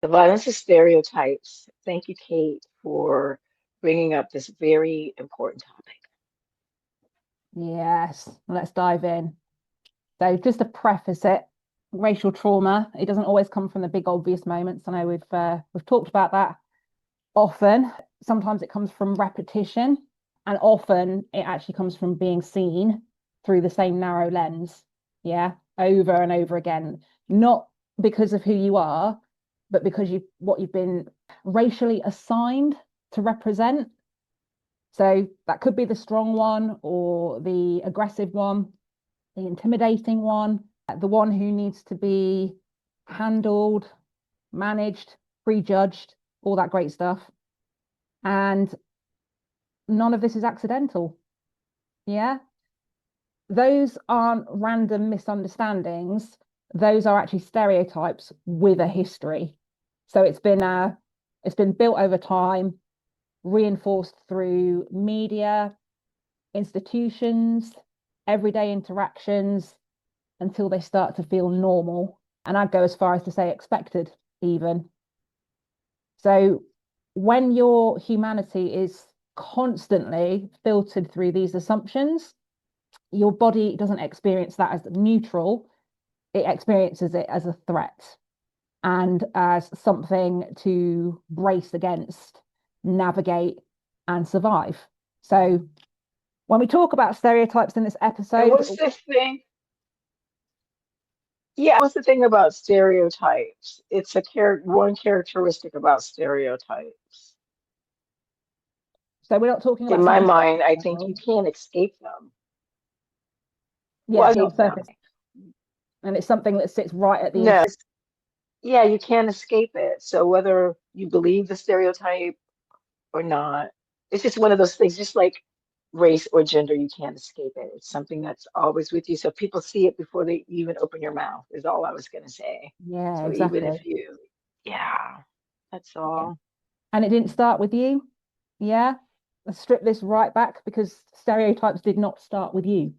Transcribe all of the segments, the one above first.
The violence of stereotypes. Thank you, Kate, for bringing up this very important topic. Yes, let's dive in. So just to preface it, racial trauma, it doesn't always come from the big obvious moments. I know we've talked about that often. Sometimes it comes from repetition, and often it actually comes from being seen through the same narrow lens. Yeah, over and over again. Not because of who you are, but because you've been racially assigned to represent. So that could be the strong one or the aggressive one, the intimidating one, the one who needs to be handled, managed, prejudged, all that great stuff. And none of this is accidental. Yeah. Those aren't random misunderstandings. Those are actually stereotypes with a history. So it's been built over time, reinforced through media, institutions, everyday interactions until they start to feel normal. And I'd go as far as to say expected, even. So when your humanity is constantly filtered through these assumptions, your body doesn't experience that as neutral, it experiences it as a threat and as something to brace against, navigate, and survive. So when we talk about stereotypes in this And episode, what's the thing? Yeah, what's the thing about stereotypes? It's one characteristic about stereotypes. so we're not talking In about my something mind, I think you general. can't escape them. Yeah, Well, it's not escape them. surface, and it's something that sits right at the No, yeah, you can't escape it. So whether you believe the stereotype or not, it's just one of those things, just like race or gender, you can't escape it. It's something that's always with you. So people see it before they even open your mouth, is all I was going to say. yeah, So even exactly. if you, yeah, that's Yeah. all. And it didn't start with you. Yeah. Let's strip this right back because stereotypes did not start with you.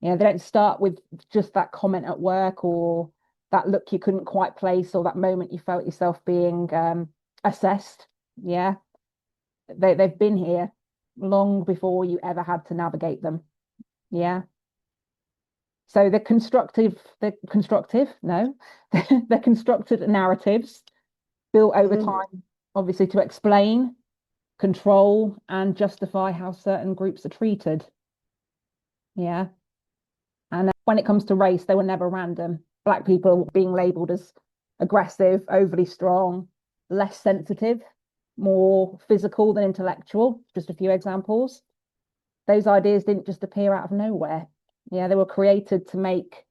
Yeah, they don't start with just that comment at work or that look you couldn't quite place or that moment you felt yourself being assessed. Yeah. They've been here long before you ever had to navigate them. Yeah. So no, they're constructed narratives built over Mhm. time, obviously to explain, control, and justify how certain groups are treated. Yeah. And when it comes to race, they were never random. Black people being labeled as aggressive, overly strong, less sensitive, more physical than intellectual, just a few examples. Those ideas didn't just appear out of nowhere. Yeah, they were created to make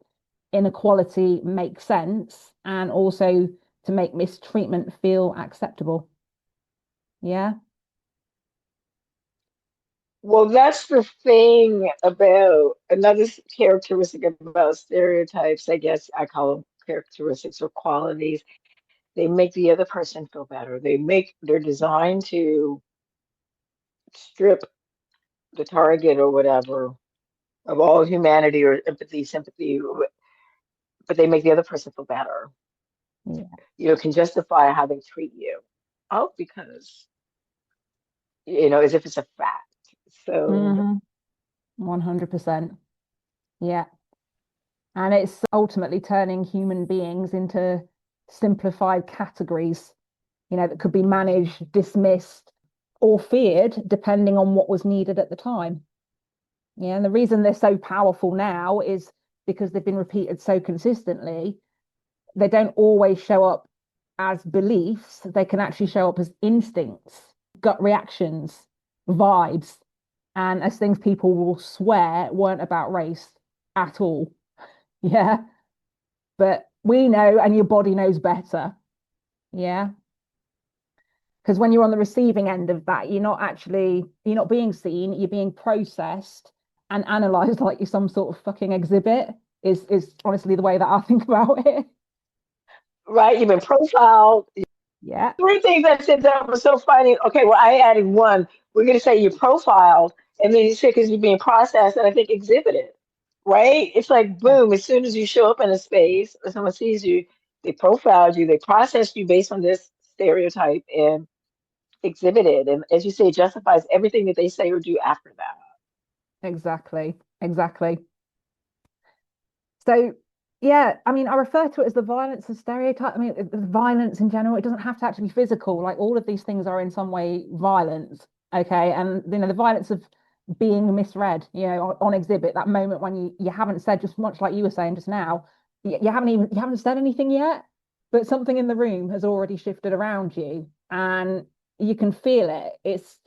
inequality make sense and also to make mistreatment feel acceptable. Yeah. Well, that's the thing about characteristic about stereotypes, I guess I call them characteristics or qualities. They make the other person feel better. They're designed to strip the target or whatever of all humanity or empathy, sympathy, but they make the other person feel better. Yeah. Can justify how they treat you. Oh, because, as if it's a fact. So, Mm-hmm. 100%. Yeah. And it's ultimately turning human beings into simplified categories, that could be managed, dismissed, or feared, depending on what was needed at the time. Yeah. And the reason they're so powerful now is because they've been repeated so consistently. They don't always show up as beliefs, they can actually show up as instincts, gut reactions, vibes, and as things people will swear weren't about race at all. Yeah. But we know, and your body knows better. Yeah. Because when you're on the receiving end of that, you're not being seen, you're being processed and analyzed like you're some sort of fucking exhibit, is honestly the way that I think about it. right, you've been profiled. Yeah. Three things I said that was so funny. Okay, well, I added one. We're going to say you're profiled, and then you say because you're being processed, and I think exhibited, right? It's like, Yeah. boom, as soon as you show up in a space or someone sees you, They profiled you, they processed you based on this stereotype and exhibit it. And as you say, it justifies everything that they say or do after that. Exactly. Exactly. So, yeah, I mean, I refer to it as the violence of stereotype. I mean, the violence in general, it doesn't have to actually be physical. Like all of these things are in some way violent. Okay. And, the violence of being misread, on exhibit, that moment when you haven't said, just much like you were saying just now, you haven't said anything yet, but something in the room has already shifted around you and you can feel it. It's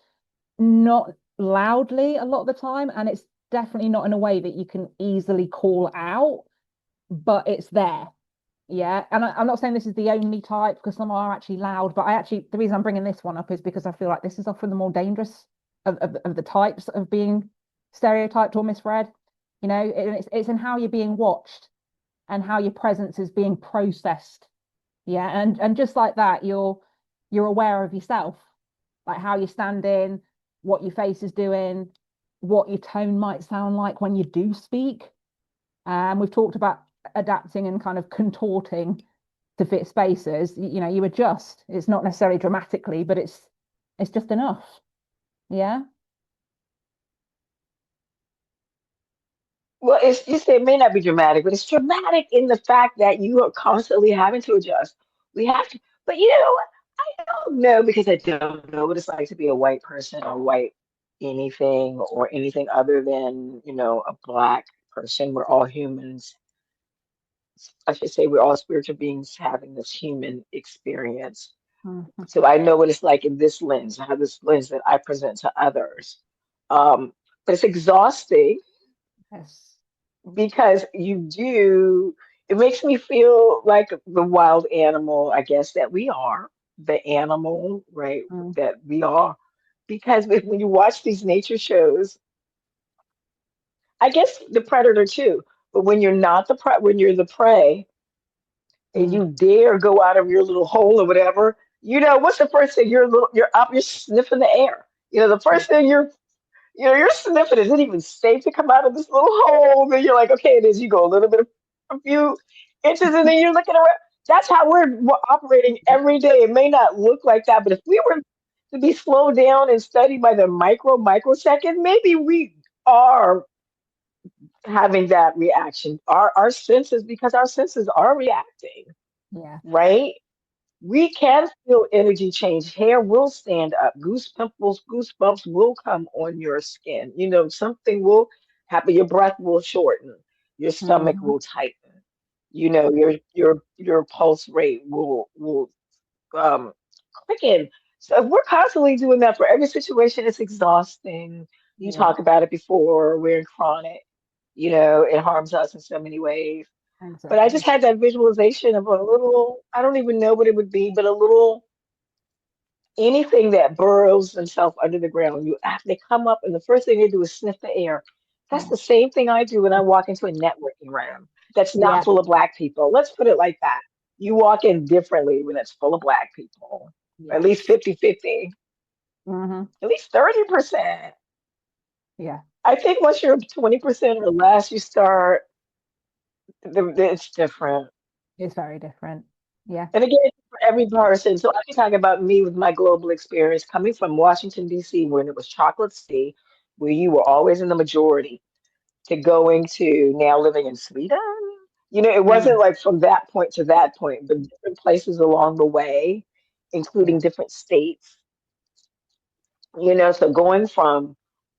not loudly a lot of the time, and it's definitely not in a way that you can easily call out, but it's there. Yeah. And I'm not saying this is the only type because some are actually loud, but the reason I'm bringing this one up is because I feel like this is often the more dangerous of the types of being stereotyped or misread. It's in how you're being watched and how your presence is being processed. Yeah. And just like that, you're aware of yourself, like how you're standing, what your face is doing, what your tone might sound like when you do speak. We've talked about adapting and kind of contorting to fit spaces. You adjust. It's not necessarily dramatically, but it's just enough. Yeah. Well, you say it may not be dramatic, but it's dramatic in the fact that you are constantly having to adjust. We have to, but you know what? I don't know because I don't know what it's like to be a white person or white anything or anything other than, a black person. We're all humans. I should say we're all spiritual beings having this human experience. Mhm. So I know what it's like in this lens. I have this lens that I present to others. But it's exhausting Yes. because it makes me feel like the wild animal, I guess, that we are, the animal, right, Mm, that we are. Because when you watch these nature shows, I guess the predator too, but when you're not when you're the prey and mm, you dare go out of your little hole or whatever, what's the first thing? You're up, you're sniffing the air. The first thing you're sniffing. Is it even safe to come out of this little hole? Then you're like, okay, it is. You go a few inches, and then you're looking around. That's how we're operating every day. It may not look like that, but if we were to be slowed down and studied by the microsecond, maybe we are having that reaction. Our senses, because our senses are reacting, yeah. right? We can feel energy change. Hair will stand up. Goosebumps will come on your skin. Something will happen. Your breath will shorten. Your stomach Mhm. will tighten. Your pulse rate will um quicken. So if we're constantly doing that for every situation, it's exhausting. You Yeah. talk about it before. We're in chronic. It harms us in so many ways. But I just Exactly. had that visualization of a little, I don't even know what it would be, but a little anything that burrows themselves under the ground. They come up and the first thing they do is sniff the air. That's Yeah. the same thing I do when I walk into a networking room that's not Yeah. full of black people. Let's put it like that. You walk in differently when it's full of black people. At least Yes. 50-50, Hmm. at least 30%. Yeah. I think once you're 20% or less, you start, it's different. It's very different. Yeah. And again, for every person, so I can talk about me with my global experience coming from Washington, D.C., when it was chocolate city, where you were always in the majority, to going to now living in Sweden. It wasn't Mm. like from that point to that point, but different places along the way, including Yeah. different states. So going from,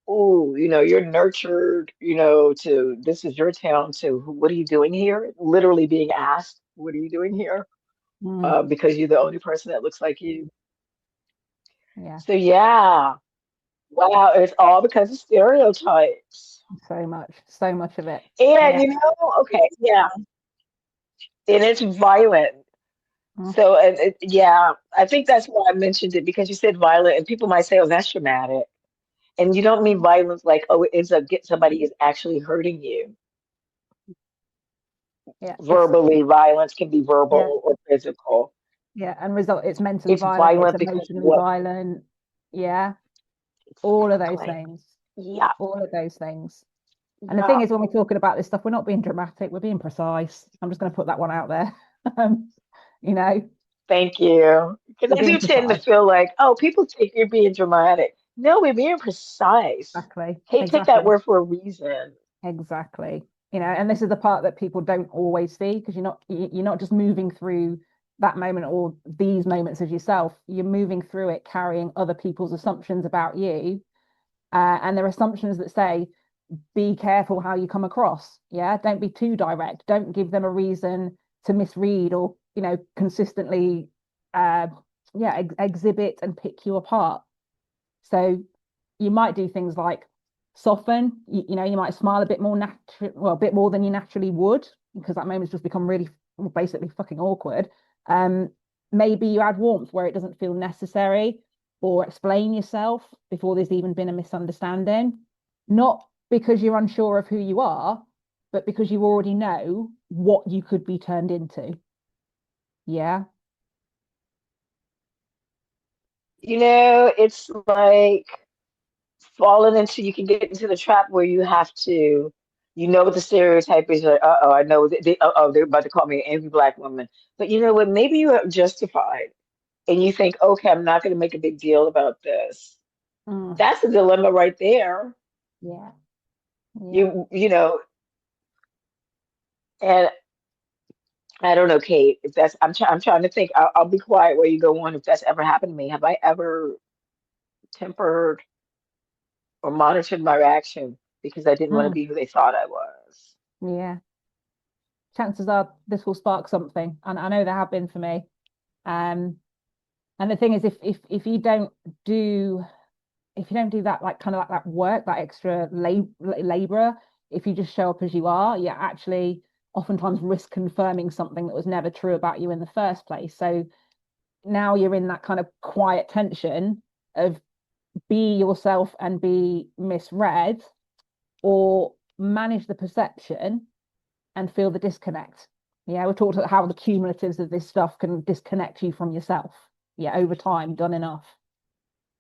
ooh, you're nurtured, to this is your town, to what are you doing here? Literally being asked, what are you doing here? Mm. Because you're the only person that looks like you. Yeah. So yeah, wow, it's all because of stereotypes. So much of it. And Yeah. okay, yeah, and it's violent. Mm. So yeah, I think that's why I mentioned it because you said violent, and people might say, "Oh, that's traumatic," and you don't mean violence like, "Oh, it's a get somebody is actually hurting you." Yeah. Verbally, violence can be Yeah. verbal or physical. Yeah. And result, it's mentally It's violent, it's violent because emotionally what violent. Yeah. All of those exactly? things. Yeah, All of those things. And the yeah. thing is, when we're talking about this stuff, we're not being dramatic, we're being precise. I'm just going to put that one out there. you know, Thank you. Because we're I being do tend to precise. feel like, oh, people think you're being dramatic. No, we're being precise. Exactly. Kate picked that Exactly. word for a reason. Exactly. You know, and this is the part that people don't always see because you're not just moving through that moment or these moments as yourself. You're moving through it carrying other people's assumptions about you. And there are assumptions that say, be careful how you come across. Yeah. Don't be too direct. Don't give them a reason to misread or, consistently exhibit and pick you apart. So you might do things like soften, you might smile a bit more natural, well, a bit more than you naturally would, because that moment's just become really basically fucking awkward. Um, Maybe you add warmth where it doesn't feel necessary, or explain yourself before there's even been a misunderstanding. Not because you're unsure of who you are, but because you already know what you could be turned into. Yeah. It's like falling into, you can get into the trap where you have to, what the stereotype is, like, uh-oh, I know, they're about to call me an angry black woman. But you know what? Maybe you are justified and you think, okay, I'm not going to make a big deal about this. Mm, That's a dilemma right there. yeah. Yeah. And I don't know, Kate, if that's, I'm trying to think, I'll be quiet while you go on. If that's ever happened to me, have I ever tempered or monitored my reaction because I didn't want to Mm, be who they thought I was? yeah. Chances are this will spark something, and I know there have been for me. Um, and the thing is, do if you don't do that, like kind of like that work, that extra labor, if you just show up as you are, you actually oftentimes risk confirming something that was never true about you in the first place. So now you're in that kind of quiet tension of be yourself and be misread, or manage the perception and feel the disconnect. Yeah, we talked about how the cumulatives of this stuff can disconnect you from yourself. Yeah, over time, done enough.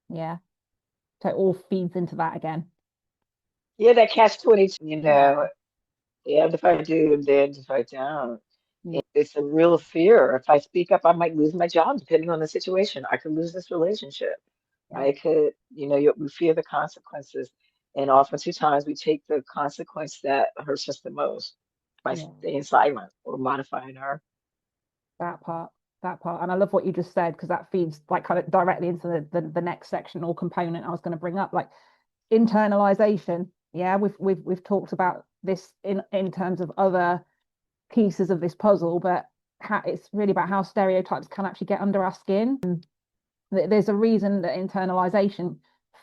Yeah, so it all feeds into that again. Yeah, that catch 22, Yeah, yeah, if I do, and then if I don't. yeah, It's a real fear. If I speak up, I might lose my job, depending on the situation. I could lose this relationship. yeah, I could, we fear the consequences. And oftentimes we take the consequence that hurts us the most by yeah. staying silent or modifying our. That part, that part, and I love what you just said because that feeds like kind of directly into the next section or component I was going to bring up, like internalization. Yeah, we've talked about this in terms of other pieces of this puzzle, but it's really about how stereotypes can actually get under our skin. There's a reason that internalization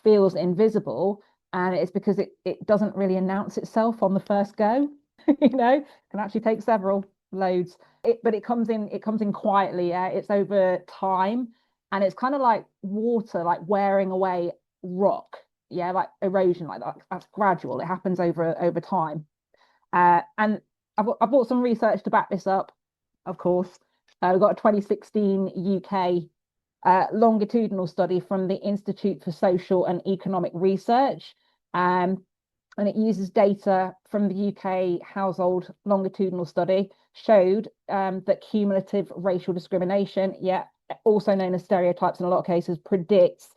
feels invisible, and it's because it doesn't really announce itself on the first go. It can actually take several loads. But it comes in quietly. Yeah, it's over time, and it's kind of like water, like wearing away rock. Yeah, like erosion, like that. That's gradual. It happens over time. And I've brought some research to back this up, of course. We've got a 2016 UK longitudinal study from the Institute for Social and Economic Research. Um, and it uses data from the UK household longitudinal study, showed that cumulative racial discrimination, yeah, also known as stereotypes in a lot of cases, predicts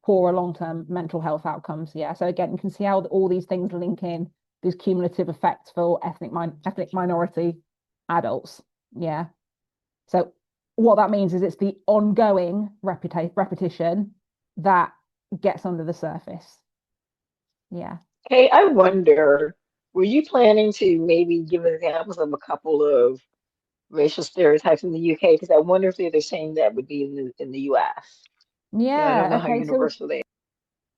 poorer long-term mental health outcomes. Yeah. So again, you can see how all these things link in, these cumulative effects for ethnic minority adults. Yeah. So what that means is it's the ongoing repetition that gets under the surface. Yeah. Hey, I wonder, were you planning to maybe give examples of a couple of racial stereotypes in the UK? Because I wonder if they're the same that would be in the US. I don't Yeah. know how Okay. So universal they are.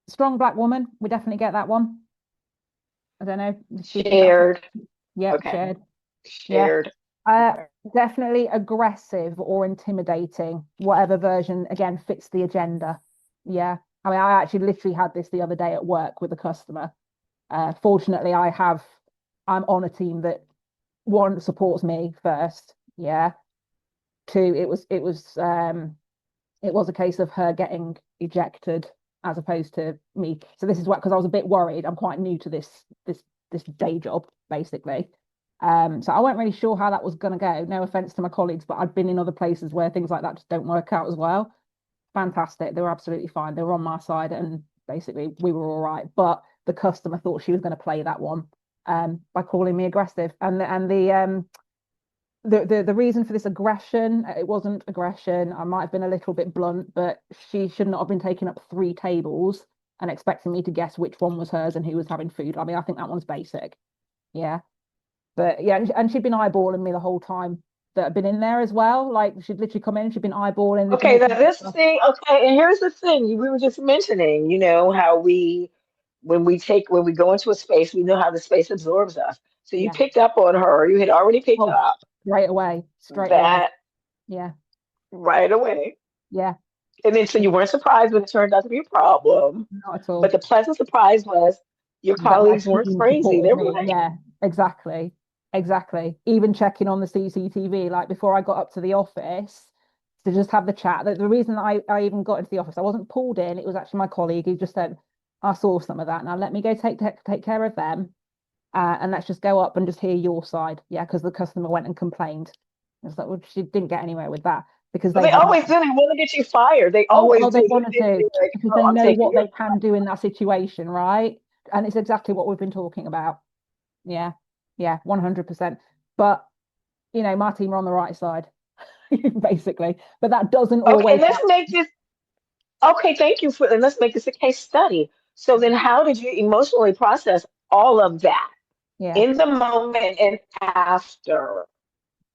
strong black woman, we definitely get that one. I don't know. Do you think that's Shared. yep, Okay. shared. Yeah. Shared. Uh, Okay. Definitely aggressive or intimidating, whatever version again fits the agenda. Yeah. I mean, I actually literally had this the other day at work with a customer. Fortunately, I'm on a team that one supports me first. Yeah. Two, it was a case of her getting ejected as opposed to me. So this is what, because I was a bit worried. I'm quite new to this day job, basically. So I wasn't really sure how that was going to go. No offense to my colleagues, but I've been in other places where things like that just don't work out as well. Fantastic. They were absolutely fine. They were on my side and basically we were all right. But the customer thought she was going to play that one by calling me aggressive. And the reason for this aggression, it wasn't aggression. I might have been a little bit blunt, but she should not have been taking up 3 tables and expecting me to guess which one was hers and who was having food. I mean, I think that one's basic. Yeah. But yeah, and she'd been eyeballing me the whole time that I'd been in there as well. Like she'd literally come in, she'd been eyeballing, Okay, now making this stuff. thing, okay, and here's the thing we were just mentioning, how when we go into a space, we know how the space absorbs us. So you Yeah. picked up on her, you had already picked Oh, up straight away, straight away. that Yeah. right away. Yeah. And then so you weren't surprised when it turned out to be a problem. Not at But all. the pleasant surprise was your That my colleagues weren't team crazy. They supported were me. like, Yeah, exactly. Exactly. Even checking on the CCTV, like before I got up to the office to just have the chat. The reason that I even got into the office, I wasn't pulled in. It was actually my colleague who just said, I saw some of that. Now let me go take care of them. And let's just go up and just hear your side. Yeah, because the customer went and complained. It's like, well, she didn't get anywhere with that because but they they hadn't. always do. They want to get you fired. They Oh, always they do. want to do They're like, because oh, they I'm know taking what your they can do in that situation, right? And it's exactly what we've been talking about. Yeah, yeah, 100%. But my team are on the right side, basically. But that doesn't okay, always let's help. make this okay, thank you and let's make this a case study. So then how did you emotionally process all of that Yeah. in the moment and after?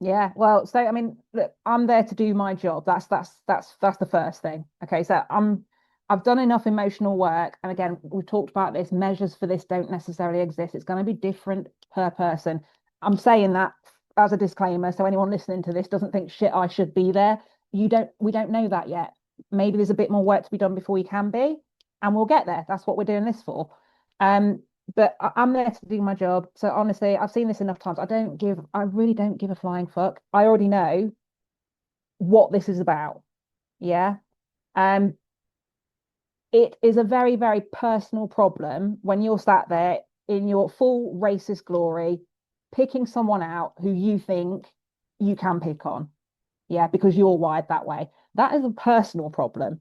Yeah, well, so I mean, look, I'm there to do my job. That's the first thing. Okay, so I've done enough emotional work, and again, we've talked about this. Measures for this don't necessarily exist. It's going to be different per person. I'm saying that as a disclaimer, so anyone listening to this doesn't think shit, I should be there. We don't know that yet. Maybe there's a bit more work to be done before you can be, and we'll get there. That's what we're doing this for. Um, but I'm there to do my job. So honestly, I've seen this enough times. I really don't give a flying fuck. I already know what this is about. Yeah. Um, it is a very, very personal problem when you're sat there in your full racist glory, picking someone out who you think you can pick on. Yeah, because you're wired that way. That is a personal problem.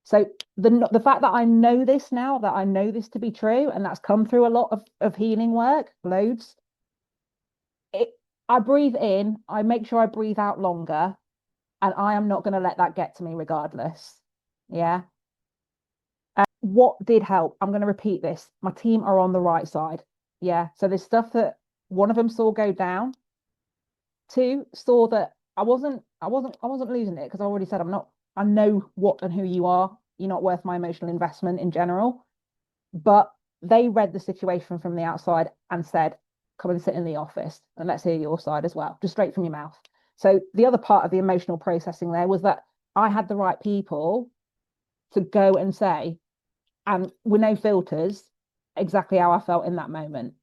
So the fact that I know this now, that I know this to be true, and that's come through a lot of healing work, loads. It, I breathe in, I make sure I breathe out longer, and I am not going to let that get to me regardless. Yeah. What did help? I'm going to repeat this. My team are on the right side. Yeah. So there's stuff that one of them saw go down. Two saw that I wasn't losing it because I already said I'm not. I know what and who you are. You're not worth my emotional investment in general. But they read the situation from the outside and said, come and sit in the office and let's hear your side as well, just straight from your mouth. So the other part of the emotional processing there was that I had the right people to go and say, and with no filters, exactly how I felt in that moment.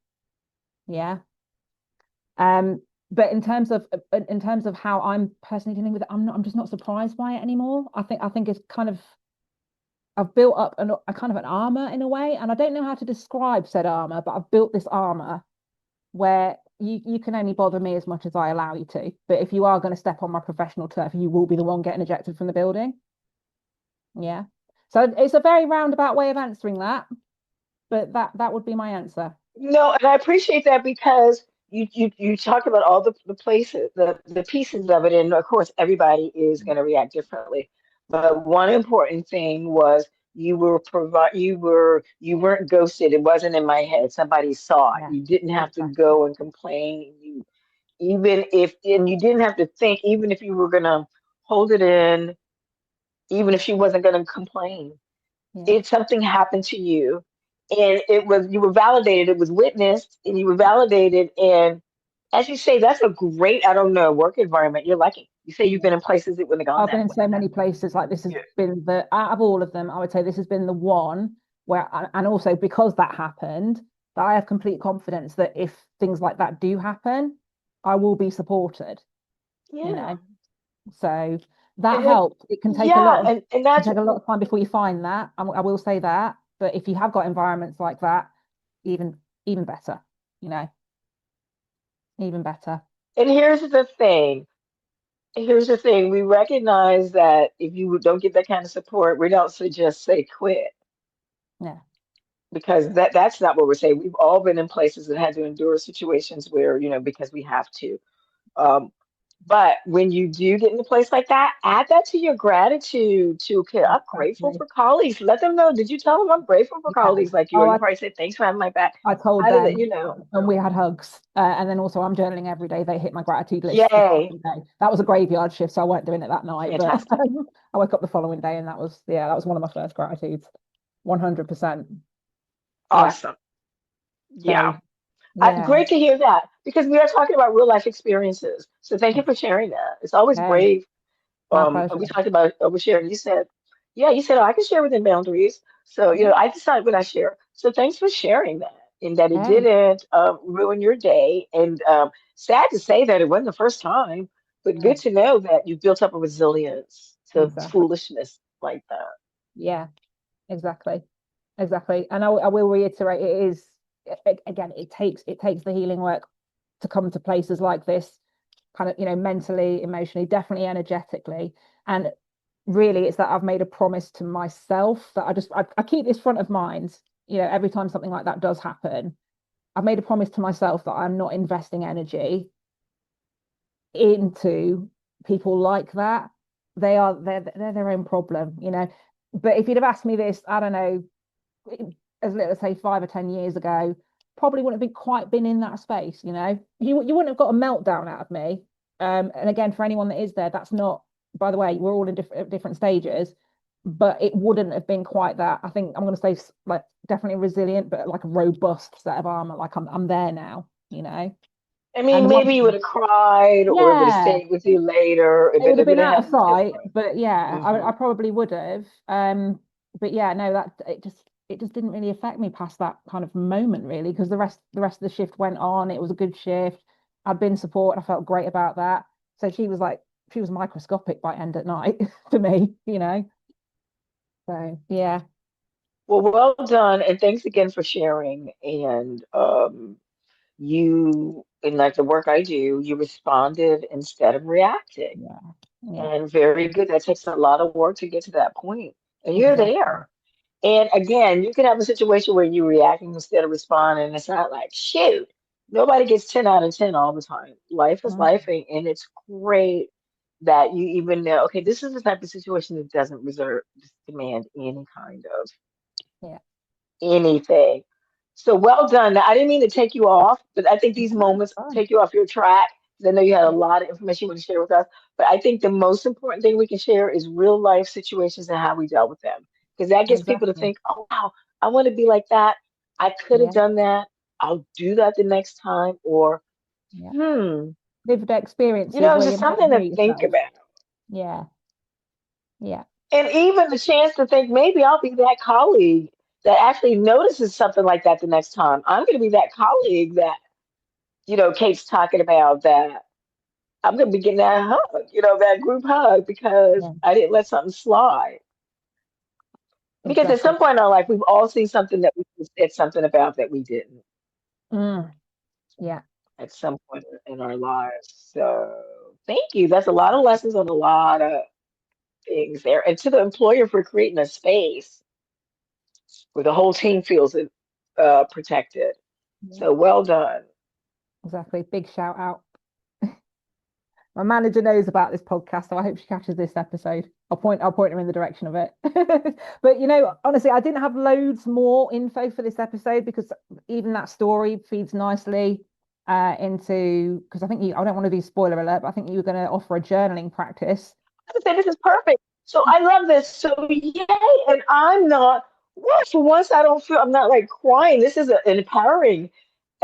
Yeah. Um, but in terms of how I'm personally dealing with it, I'm just not surprised by it anymore. I think it's kind of I've built up a kind of an armor in a way, and I don't know how to describe said armor, but I've built this armor where you can only bother me as much as I allow you to. But if you are going to step on my professional turf, you will be the one getting ejected from the building. Yeah. So it's a very roundabout way of answering that, but that would be my answer. No, and I appreciate that because you talk about all the places, the pieces of it, and of course everybody is going to react differently. But one important thing was you weren't ghosted. It wasn't in my head. Somebody saw it. Yeah, You didn't have to exactly. go and complain. You didn't have to think, even if you were gonna hold it in, even if she wasn't gonna complain. Yeah. It something happened to you and you were validated, it was witnessed and you were validated. And as you say, that's a great, I don't know, work environment. You're lucky. You say you've Yeah. been in places that wouldn't have gone I've been that in way. so many places like this has Yeah. been the out of all of them, I would say this has been the one where and also because that happened, that I have complete confidence that if things like that do happen, I will be supported, you Yeah. know. So that And then, helps. It can take a yeah, lot of and can that's take a lot of time before you find that. I will say that. But if you have got environments like that, even better, you know. even better. And here's the thing. We recognize that if you don't get that kind of support, we don't just say quit, Yeah, because that's not what we're saying. We've all been in places that had to endure situations where, because we have to. Um, but when you do get in a place like that, add that to your gratitude to, okay, I'm grateful exactly. for colleagues. Let them know. Did you tell them I'm grateful for Yeah. colleagues like you? Or Oh, you probably said, thanks for having my back. I told How did it, them, and we had hugs. And then also, I'm journaling every day. They hit my gratitude list the yay, following day. That was a graveyard shift, so I weren't doing it that night. But fantastic. I woke up the following day, and that was one of my first gratitudes. 100%. Yeah. Awesome. Yeah. So yeah, Great to hear that, because we are talking about real life experiences. So thank you yeah, for sharing that. It's always yeah, brave. my pleasure. We talked about oversharing. You said, yeah, you said, oh, I can share within boundaries. So, Yeah, I decide what I share. So thanks for sharing that, and that it yeah, didn't ruin your day. And sad to say that it wasn't the first time, but good no, to know that you built up a resilience to exactly. foolishness like that. Yeah, exactly, exactly. And I will reiterate, it is again, it takes the healing work to come to places like this, kind of, mentally, emotionally, definitely energetically. And really, it's that I've made a promise to myself that I keep this front of mind, every time something like that does happen. I've made a promise to myself that I'm not investing energy into people like that. They're their own problem. But if you'd have asked me this, I don't know, as little as say 5 or 10 years ago, probably wouldn't have been quite been in that space. You wouldn't have got a meltdown out of me. And again, for anyone that is there, that's not. By the way, we're all in different stages, but it wouldn't have been quite that. I think I'm going to say like definitely resilient, but like a robust set of armor. Like I'm there now. I And mean, one, maybe you would have cried, or it would have yeah, stayed with you later. it would have It would been have out of happened sight, different. but yeah, I Hmm. probably would have. But yeah, no, that it just didn't really affect me past that kind of moment, really, because the rest of the shift went on. It was a good shift. I'd been supported. I felt great about that. So she was microscopic by end at night to me. So yeah, Well done, and thanks again for sharing. And in like the work I do, you responded instead of reacting. yeah, yeah, And very good. That takes a lot of work to get to that point. And you're exactly. there. And again, you can have a situation where you're reacting instead of responding. And it's not like, shoot, nobody gets 10 out of 10 all the time. Life is Mm, life, and it's great that you even know, okay, this is the type of situation that doesn't demand any kind of yeah, anything. So well done. Now, I didn't mean to take you off, but I think these no, moments fine. take you off your track, because I know you had a Yeah, lot of information you want to share with us. But I think the most important thing we can share is real life situations and how we dealt with them. Because that gets people to exactly. think, oh, wow, I want to be like that. I could have Yeah, done that. I'll do that the next time. Or, yeah. hmm, Lived experiences it's where you just something to motivate think yourself. about. Yeah, yeah, And even the chance to think, maybe I'll be that colleague that actually notices something like that the next time. I'm going to be that colleague that, Kate's talking about, that I'm going to be getting that hug, that group hug, because yeah, I didn't let something slide. Because at exactly. some point in our life, we've all seen something that we said something about that we didn't Mm, yeah, at some point in our lives. So thank you. That's a lot of lessons on a lot of things there. And to the employer for creating a space where the whole team feels protected. yeah, So well done. exactly. Big shout out. My manager knows about this podcast, so I hope she catches this episode. I'll point her in the direction of it. But honestly, I didn't have loads more info for this episode because even that story feeds nicely into because I don't want to do spoiler alert, but I think you were going to offer a journaling practice. I say this is perfect. So I love this. So yay. And I'm not, well, for once I don't feel, I'm not like crying. This is an empowering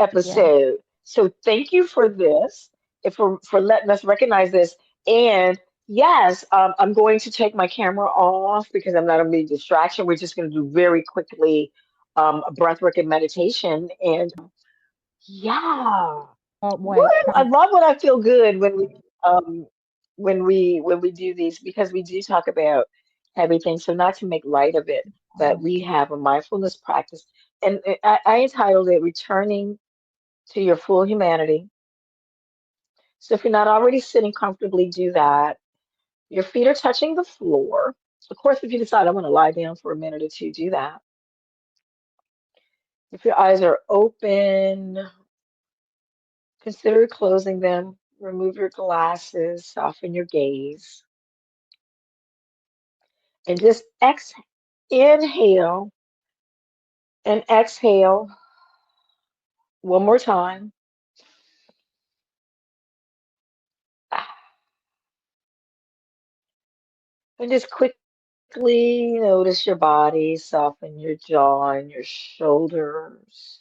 Yeah, episode. So thank you for this and for letting us recognize this. And yes, I'm going to take my camera off because I'm not going to be a distraction. We're just going to do very quickly a breath work and meditation. And yeah. can't Woo! wait. I Can't, love when I feel good when we do these, because we do talk about everything. So not to make light of it, but we have a mindfulness practice, and I entitled it "Returning to Your Full Humanity." So if you're not already sitting comfortably, do that. Your feet are touching the floor. Of course, if you decide I want to lie down for a minute or two, do that. If your eyes are open, consider closing them. Remove your glasses, soften your gaze, and just inhale and exhale one more time. And just quickly notice your body, soften your jaw and your shoulders.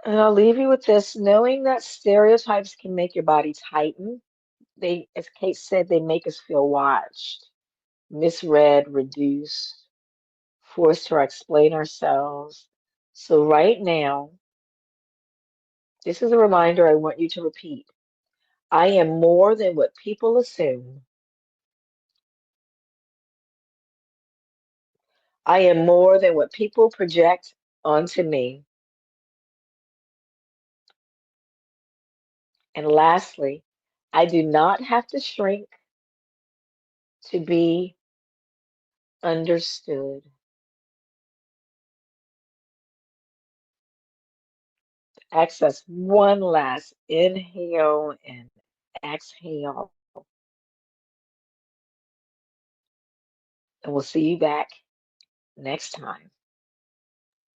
And I'll leave you with this, knowing that stereotypes can make your body tighten. They, as Kate said, they make us feel watched, misread, reduced, forced to explain ourselves. So right now, this is a reminder I want you to repeat. I am more than what people assume. I am more than what people project onto me. And lastly, I do not have to shrink to be understood. Access one last inhale and exhale. And we'll see you back next time.